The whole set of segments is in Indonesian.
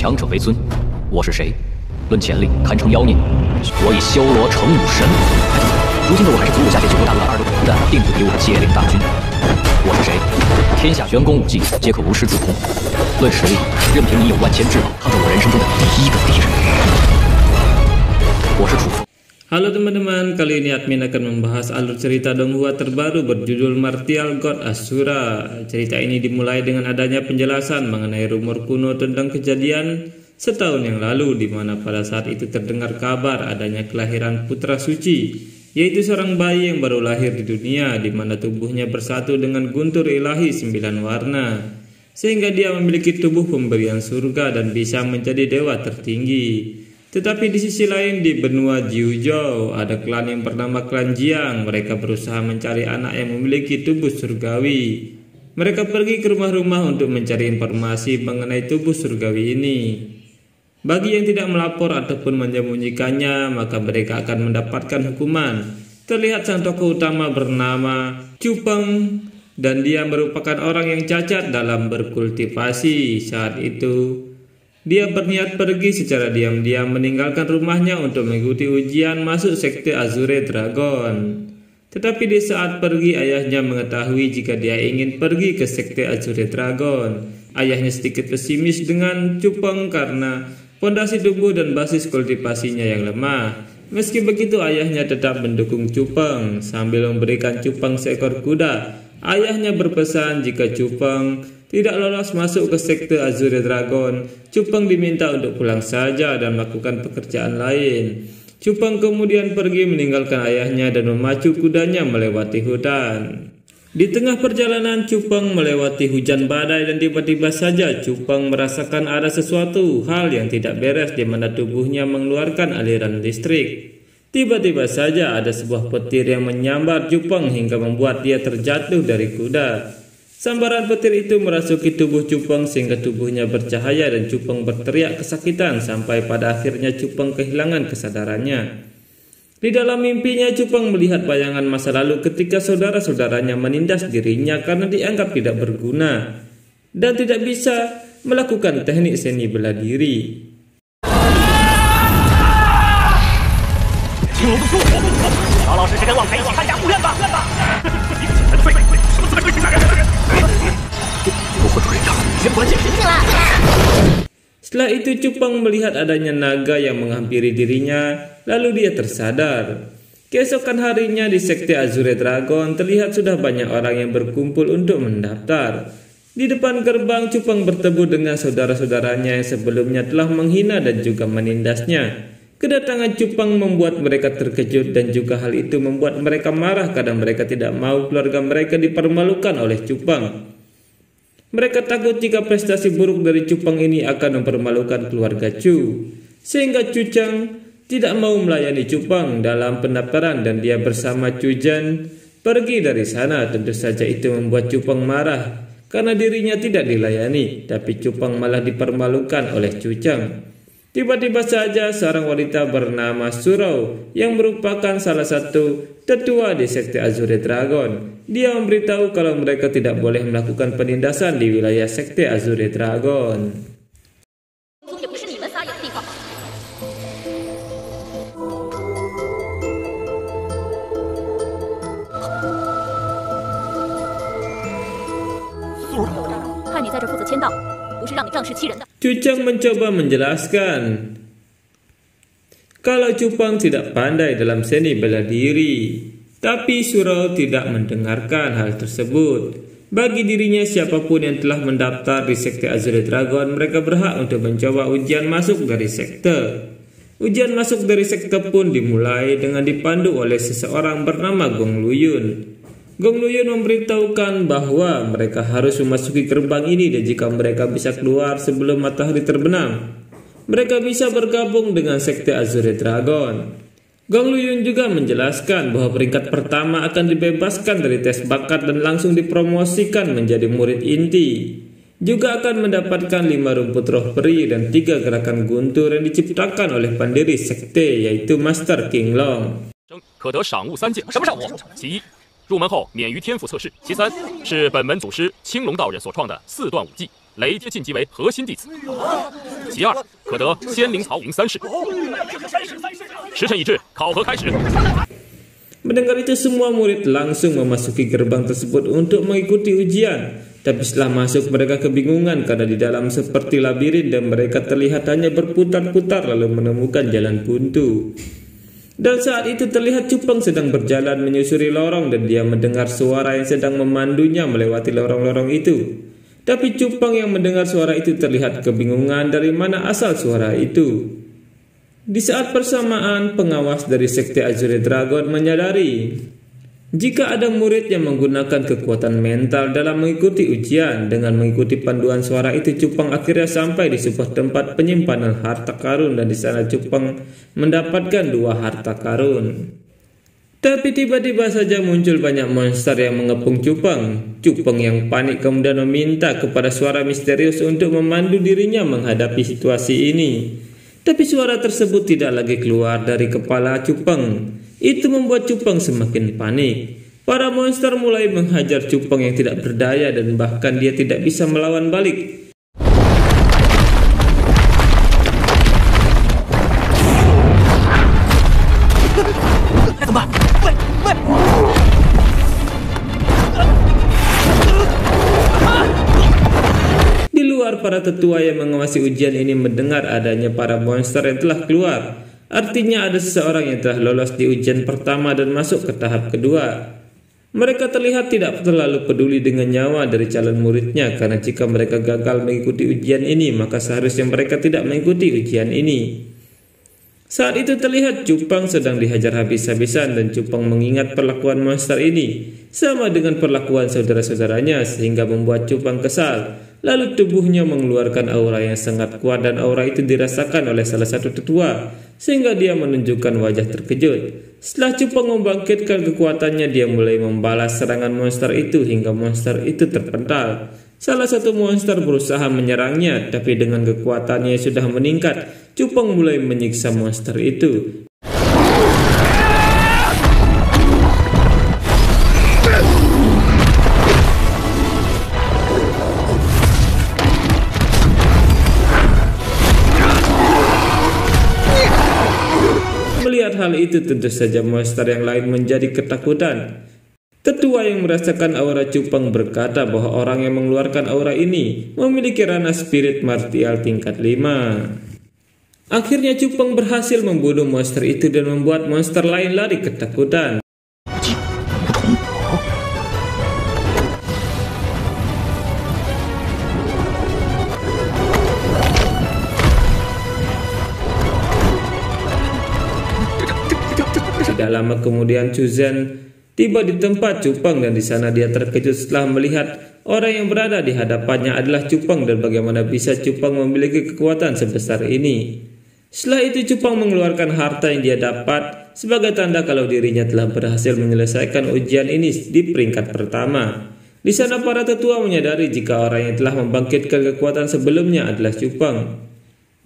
强者为尊。我是谁？论潜力，堪称妖孽。我已修罗成武神。如今的我还是祖武下界9国大陆的2流虎蛋，定不敌我的界岭大军。我是谁？天下玄功武技皆可无师自通。论实力，任凭你有万千至宝，他是我人生中的第一个敌人。我是楚风。 Halo teman-teman, kali ini admin akan membahas alur cerita Donghua terbaru berjudul Martial God Asura. Cerita ini dimulai dengan adanya penjelasan mengenai rumor kuno tentang kejadian setahun yang lalu, di mana pada saat itu terdengar kabar adanya kelahiran putra suci, yaitu seorang bayi yang baru lahir di dunia, di mana tubuhnya bersatu dengan guntur ilahi 9 warna, sehingga dia memiliki tubuh pemberian surga dan bisa menjadi dewa tertinggi. Tetapi di sisi lain di benua Jiuzhou ada klan yang bernama klan Jiang. Mereka berusaha mencari anak yang memiliki tubuh surgawi. Mereka pergi ke rumah-rumah untuk mencari informasi mengenai tubuh surgawi ini. Bagi yang tidak melapor ataupun menyembunyikannya, maka mereka akan mendapatkan hukuman. Terlihat sang tokoh utama bernama Chu Peng, dan dia merupakan orang yang cacat dalam berkultivasi. Saat itu dia berniat pergi secara diam-diam meninggalkan rumahnya untuk mengikuti ujian masuk sekte Azure Dragon. Tetapi di saat pergi, ayahnya mengetahui jika dia ingin pergi ke sekte Azure Dragon. Ayahnya sedikit pesimis dengan Chu Peng karena fondasi tubuh dan basis kultivasinya yang lemah. Meski begitu, ayahnya tetap mendukung Chu Peng sambil memberikan Chu Peng seekor kuda. Ayahnya berpesan jika Chu Peng tidak lolos masuk ke sekte Azure Dragon, Chu Peng diminta untuk pulang saja dan melakukan pekerjaan lain. Chu Peng kemudian pergi meninggalkan ayahnya dan memacu kudanya melewati hutan. Di tengah perjalanan, Chu Peng melewati hujan badai dan tiba-tiba saja Chu Peng merasakan ada sesuatu hal yang tidak beres di mana tubuhnya mengeluarkan aliran listrik. Tiba-tiba saja ada sebuah petir yang menyambar Chu Peng hingga membuat dia terjatuh dari kuda. Sambaran petir itu merasuki tubuh Chu Peng sehingga tubuhnya bercahaya dan Chu Peng berteriak kesakitan sampai pada akhirnya Chu Peng kehilangan kesadarannya. Di dalam mimpinya, Chu Peng melihat bayangan masa lalu ketika saudara-saudaranya menindas dirinya karena dianggap tidak berguna dan tidak bisa melakukan teknik seni bela diri. Setelah itu Chu Peng melihat adanya naga yang menghampiri dirinya, lalu dia tersadar. Keesokan harinya di sekte Azure Dragon terlihat sudah banyak orang yang berkumpul untuk mendaftar. Di depan gerbang, Chu Peng bertemu dengan saudara-saudaranya yang sebelumnya telah menghina dan juga menindasnya. Kedatangan Chu Peng membuat mereka terkejut dan juga hal itu membuat mereka marah karena mereka tidak mau keluarga mereka dipermalukan oleh Chu Peng. Mereka takut jika prestasi buruk dari Chu Peng ini akan mempermalukan keluarga Chu, sehingga Chu Cheng tidak mau melayani Chu Peng dalam pendaftaran dan dia bersama Chu Zhen pergi dari sana. Tentu saja itu membuat Chu Peng marah karena dirinya tidak dilayani, tapi Chu Peng malah dipermalukan oleh Chu Cheng. Tiba-tiba saja seorang wanita bernama Surou yang merupakan salah satu tetua di sekte Azure Dragon. Dia memberitahu kalau mereka tidak boleh melakukan penindasan di wilayah sekte Azure Dragon. Chu Cheng mencoba menjelaskan kalau Chu Peng tidak pandai dalam seni bela diri, tapi Surou tidak mendengarkan hal tersebut. Bagi dirinya, siapapun yang telah mendaftar di sekte Azure Dragon, mereka berhak untuk mencoba ujian masuk dari sekte. Ujian masuk dari sekte pun dimulai dengan dipandu oleh seseorang bernama Gong Luyun. Gong Luyun memberitahukan bahwa mereka harus memasuki gerbang ini dan jika mereka bisa keluar sebelum matahari terbenam, mereka bisa bergabung dengan sekte Azure Dragon. Gong Luyun juga menjelaskan bahwa peringkat pertama akan dibebaskan dari tes bakat dan langsung dipromosikan menjadi murid inti. Juga akan mendapatkan 5 rumput roh peri dan 3 gerakan guntur yang diciptakan oleh pendiri sekte, yaitu Master King Long. 入门后免于天赋测试。其3是本门祖师青龙道人所创的4段武技，雷阶晋级为核心弟子。其其二，可得仙灵曹营3世。时辰已至，考核开始。 Mendengar itu semua murid langsung memasuki gerbang tersebut untuk mengikuti ujian. Tapi setelah masuk mereka kebingungan karena di dalam seperti labirin dan mereka terlihat hanya berputar-putar lalu menemukan jalan buntu. Dan saat itu terlihat Cupang sedang berjalan menyusuri lorong dan dia mendengar suara yang sedang memandunya melewati lorong-lorong itu. Tapi Cupang yang mendengar suara itu terlihat kebingungan dari mana asal suara itu. Di saat bersamaan, pengawas dari Sekte Azure Dragon menyadari jika ada murid yang menggunakan kekuatan mental dalam mengikuti ujian. Dengan mengikuti panduan suara itu, Cupang akhirnya sampai di sebuah tempat penyimpanan harta karun dan di sana Cupang mendapatkan 2 harta karun. Tapi tiba-tiba saja muncul banyak monster yang mengepung Cupang. Cupang yang panik kemudian meminta kepada suara misterius untuk memandu dirinya menghadapi situasi ini. Tapi suara tersebut tidak lagi keluar dari kepala Cupang. Itu membuat Cupang semakin panik. Para monster mulai menghajar Cupang yang tidak berdaya dan bahkan dia tidak bisa melawan balik. Para tetua yang mengawasi ujian ini mendengar adanya para monster yang telah keluar. Artinya ada seseorang yang telah lolos di ujian pertama dan masuk ke tahap kedua. Mereka terlihat tidak terlalu peduli dengan nyawa dari calon muridnya karena jika mereka gagal mengikuti ujian ini maka seharusnya mereka tidak mengikuti ujian ini. Saat itu terlihat Cupang sedang dihajar habis-habisan dan Cupang mengingat perlakuan monster ini sama dengan perlakuan saudara-saudaranya sehingga membuat Cupang kesal. Lalu tubuhnya mengeluarkan aura yang sangat kuat dan aura itu dirasakan oleh salah satu tetua sehingga dia menunjukkan wajah terkejut. Setelah Cupang membangkitkan kekuatannya, dia mulai membalas serangan monster itu hingga monster itu terpental. Salah satu monster berusaha menyerangnya, tapi dengan kekuatannya yang sudah meningkat, Cupang mulai menyiksa monster itu. Melihat hal itu, tentu saja monster yang lain menjadi ketakutan. Tetua yang merasakan aura Cupang berkata bahwa orang yang mengeluarkan aura ini memiliki ranah spirit martial tingkat 5. Akhirnya Cupang berhasil membunuh monster itu dan membuat monster lain lari ketakutan. Tidak lama kemudian Chuzhen tiba di tempat Cupang dan di sana dia terkejut setelah melihat orang yang berada di hadapannya adalah Cupang dan bagaimana bisa Cupang memiliki kekuatan sebesar ini. Setelah itu Cupang mengeluarkan harta yang dia dapat sebagai tanda kalau dirinya telah berhasil menyelesaikan ujian ini di peringkat pertama. Di sana para tetua menyadari jika orang yang telah membangkitkan kekuatan sebelumnya adalah Cupang.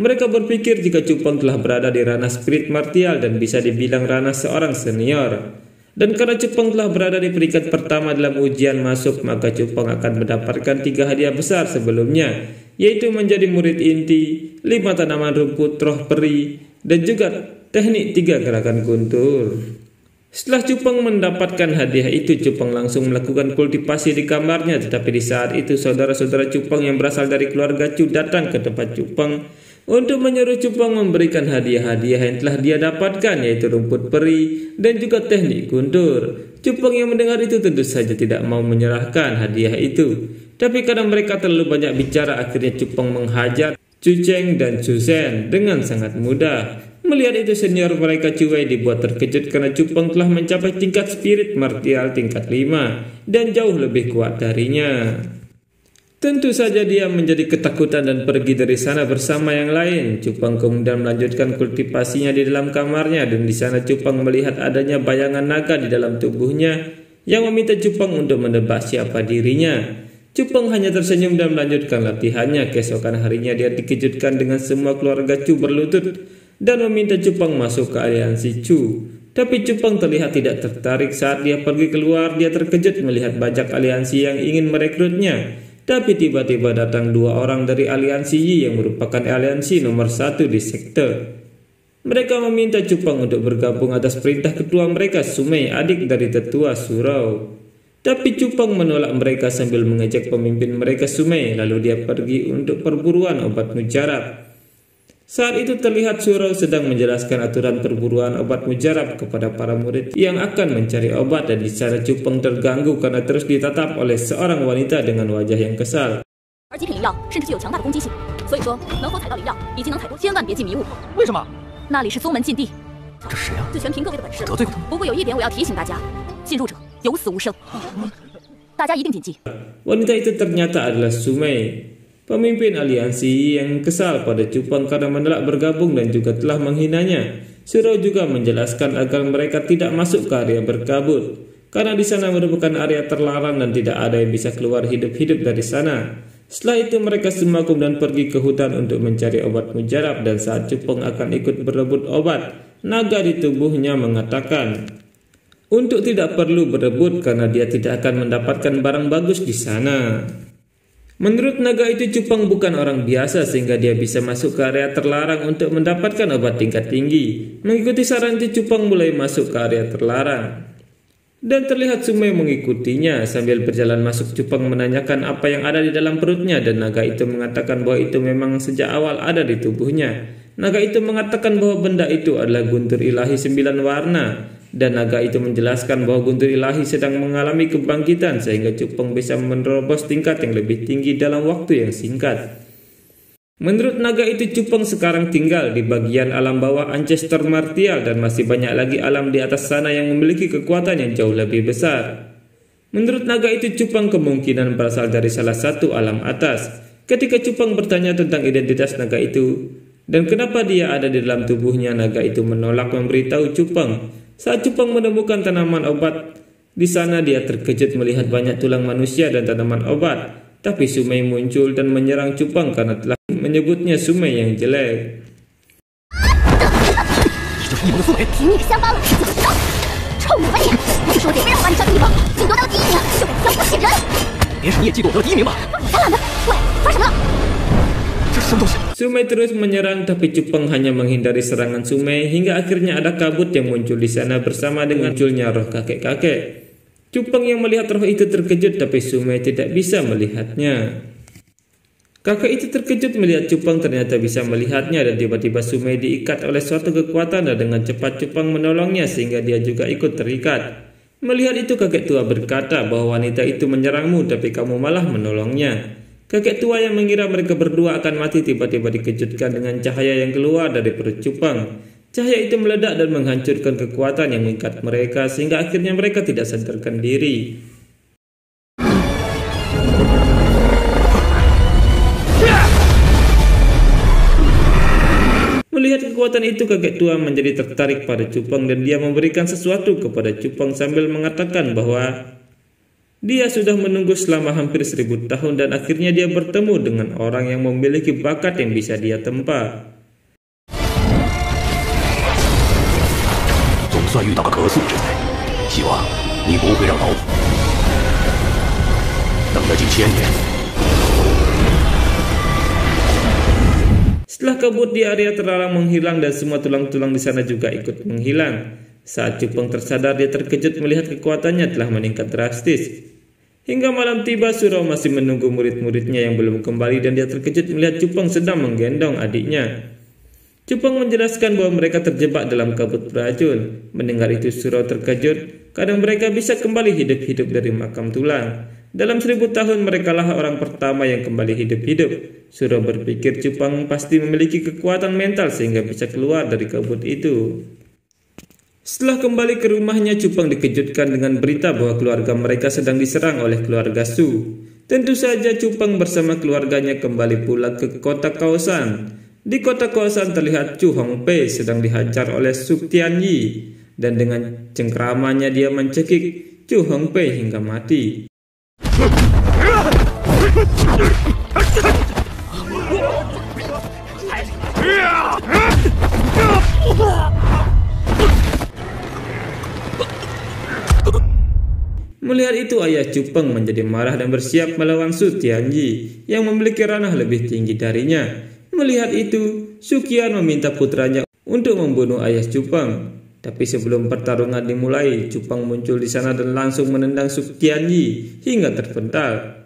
Mereka berpikir jika Cupang telah berada di ranah spirit martial dan bisa dibilang ranah seorang senior. Dan karena Cupang telah berada di peringkat pertama dalam ujian masuk, maka Cupang akan mendapatkan 3 hadiah besar sebelumnya, yaitu menjadi murid inti, 5 tanaman rumput roh peri, dan juga teknik 3 gerakan guntur. Setelah Cupang mendapatkan hadiah itu, Cupang langsung melakukan kultivasi di kamarnya. Tetapi di saat itu saudara-saudara Cupang yang berasal dari keluarga Chu datang ke tempat Cupang untuk menyuruh Cupang memberikan hadiah-hadiah yang telah dia dapatkan, yaitu rumput peri dan juga teknik guntur. Cupang yang mendengar itu tentu saja tidak mau menyerahkan hadiah itu. Tapi karena mereka terlalu banyak bicara, akhirnya Cupang menghajar Chu Cheng dan Chuzhen dengan sangat mudah. Melihat itu senior mereka Chu Wei dibuat terkejut karena Cupang telah mencapai tingkat spirit martial tingkat 5 dan jauh lebih kuat darinya. Tentu saja dia menjadi ketakutan dan pergi dari sana bersama yang lain. Cupang kemudian melanjutkan kultivasinya di dalam kamarnya dan di sana Cupang melihat adanya bayangan naga di dalam tubuhnya yang meminta Cupang untuk menebak siapa dirinya. Cupang hanya tersenyum dan melanjutkan latihannya. Keesokan harinya dia dikejutkan dengan semua keluarga Chu berlutut dan meminta Cupang masuk ke aliansi Chu. Tapi Cupang terlihat tidak tertarik. Saat dia pergi keluar, dia terkejut melihat banyak aliansi yang ingin merekrutnya. Tapi tiba-tiba datang 2 orang dari aliansi Yi yang merupakan aliansi nomor 1 di sekte. Mereka meminta Cupang untuk bergabung atas perintah ketua mereka Sumei, adik dari tetua surau. Tapi Cupang menolak mereka sambil mengejek pemimpin mereka Sumei, lalu dia pergi untuk perburuan obat mujarab. Saat itu terlihat surau sedang menjelaskan aturan perburuan obat mujarab kepada para murid yang akan mencari obat, dan di sana Cupang terganggu karena terus ditatap oleh seorang wanita dengan wajah yang kesal. 而极品灵药甚至具有强大的攻击性，所以说能否采到灵药以及能采多，千万别进迷雾。为什么？那里是宗门禁地，这是谁啊？这全凭各位的本事。得罪过他吗？不过有一点我要提醒大家，进入者有死无生，大家一定谨记。 Wanita itu ternyata adalah Sumei, pemimpin aliansi yang kesal pada Cupang karena menolak bergabung dan juga telah menghinanya. Surau juga menjelaskan agar mereka tidak masuk ke area berkabut, karena di sana merupakan area terlarang dan tidak ada yang bisa keluar hidup-hidup dari sana. Setelah itu mereka semua kemudian pergi ke hutan untuk mencari obat mujarab, dan saat Cupang akan ikut berebut obat, naga di tubuhnya mengatakan untuk tidak perlu berebut karena dia tidak akan mendapatkan barang bagus di sana. Menurut naga itu Cupang bukan orang biasa sehingga dia bisa masuk ke area terlarang untuk mendapatkan obat tingkat tinggi. Mengikuti saran itu Cupang mulai masuk ke area terlarang. Dan terlihat Sumei mengikutinya. Sambil berjalan masuk, Cupang menanyakan apa yang ada di dalam perutnya, dan naga itu mengatakan bahwa itu memang sejak awal ada di tubuhnya. Naga itu mengatakan bahwa benda itu adalah guntur ilahi 9 warna. Dan naga itu menjelaskan bahwa guntur ilahi sedang mengalami kebangkitan sehingga Cupang bisa menerobos tingkat yang lebih tinggi dalam waktu yang singkat. Menurut naga itu Cupang sekarang tinggal di bagian alam bawah Ancestor Martial, dan masih banyak lagi alam di atas sana yang memiliki kekuatan yang jauh lebih besar. Menurut naga itu Cupang kemungkinan berasal dari salah satu alam atas. Ketika Cupang bertanya tentang identitas naga itu dan kenapa dia ada di dalam tubuhnya, naga itu menolak memberitahu Cupang. Saat Cupang menemukan tanaman obat di sana, dia terkejut melihat banyak tulang manusia dan tanaman obat. Tapi Sumei muncul dan menyerang Cupang karena telah menyebutnya Sumei yang jelek. 你就是异魔的苏美。与你相帮了，自己知道。臭女人，不是说谁非让我把你上这地方，竞夺到第1名就得相互显人。别是你也嫉妒我得第1名吧？懒懒的，喂，发什么了？ 这是什么东西？ Sumei terus menyerang, tapi Cupang hanya menghindari serangan Sumei hingga akhirnya ada kabut yang muncul di sana bersama dengan munculnya roh kakek-kakek. Cupang yang melihat roh itu terkejut, tapi Sumei tidak bisa melihatnya. Kakek itu terkejut melihat Cupang ternyata bisa melihatnya, dan tiba-tiba Sumei diikat oleh suatu kekuatan, dan dengan cepat Cupang menolongnya sehingga dia juga ikut terikat. Melihat itu kakek tua berkata bahwa wanita itu menyerangmu tapi kamu malah menolongnya. Kakek tua yang mengira mereka berdua akan mati tiba-tiba dikejutkan dengan cahaya yang keluar dari perut Cupang. Cahaya itu meledak dan menghancurkan kekuatan yang mengikat mereka sehingga akhirnya mereka tidak sadarkan diri. Melihat kekuatan itu, kakek tua menjadi tertarik pada Cupang dan dia memberikan sesuatu kepada Cupang sambil mengatakan bahwa dia sudah menunggu selama hampir 1000 tahun dan akhirnya dia bertemu dengan orang yang memiliki bakat yang bisa dia tempa. 总算遇到个可塑之才，希望你不会让老夫等了几千年。 Setelah kabut di area terlarang menghilang dan semua tulang-tulang di sana juga ikut menghilang. Saat Cupang tersadar, dia terkejut melihat kekuatannya telah meningkat drastis. Hingga malam tiba, surau masih menunggu murid-muridnya yang belum kembali dan dia terkejut melihat Cupang sedang menggendong adiknya. Cupang menjelaskan bahwa mereka terjebak dalam kabut beracun. Mendengar itu surau terkejut karena mereka bisa kembali hidup-hidup dari makam tulang. Dalam 1000 tahun merekalah orang pertama yang kembali hidup-hidup. Surau berpikir Cupang pasti memiliki kekuatan mental sehingga bisa keluar dari kabut itu. Setelah kembali ke rumahnya, Cupang dikejutkan dengan berita bahwa keluarga mereka sedang diserang oleh keluarga Su. Tentu saja Cupang bersama keluarganya kembali pulang ke kota Kaosan. Di kota Kaosan terlihat Chu Hongpei sedang dihajar oleh Su Tianyi dan dengan cengkramannya dia mencekik Chu Hongpei hingga mati. Melihat itu ayah Cupeng menjadi marah dan bersiap melawan Su Tianyi yang memiliki ranah lebih tinggi darinya. Melihat itu, Su Qian meminta putranya untuk membunuh ayah Cupeng. Tapi sebelum pertarungan dimulai, Cupeng muncul di sana dan langsung menendang Su Tianyi hingga terpental.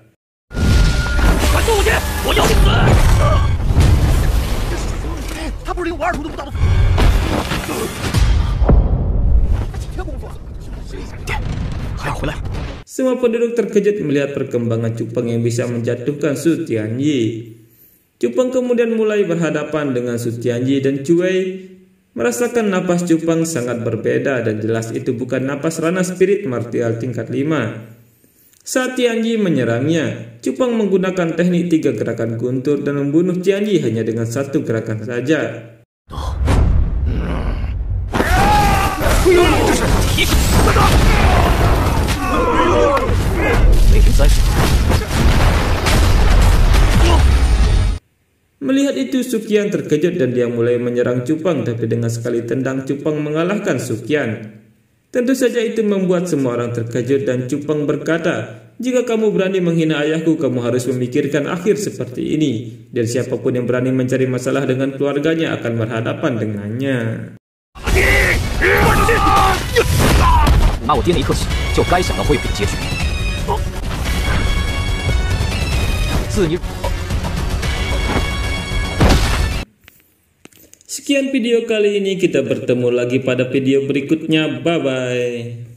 Semua penduduk terkejut melihat perkembangan Cupeng yang bisa menjatuhkan Su Tianyi. Cupeng kemudian mulai berhadapan dengan Su Tianyi dan Cuei merasakan napas Cupeng sangat berbeda dan jelas itu bukan napas ranah spirit martial tingkat 5. Saat Tianyi menyerangnya, Cupeng menggunakan teknik 3 gerakan guntur dan membunuh Tianyi hanya dengan 1 gerakan saja. Melihat itu, Su Qian terkejut dan dia mulai menyerang Cupeng, tapi dengan sekali tendang Cupeng mengalahkan Su Qian. Tentu saja itu membuat semua orang terkejut dan Cupeng berkata, "Jika kamu berani menghina ayahku, kamu harus memikirkan akhir seperti ini. Dan siapapun yang berani mencari masalah dengan keluarganya akan berhadapan dengannya." 拿我爹那一刻起，就该想到会有这个结局。自你。 Sekian video kali ini, kita bertemu lagi pada video berikutnya. Bye-bye.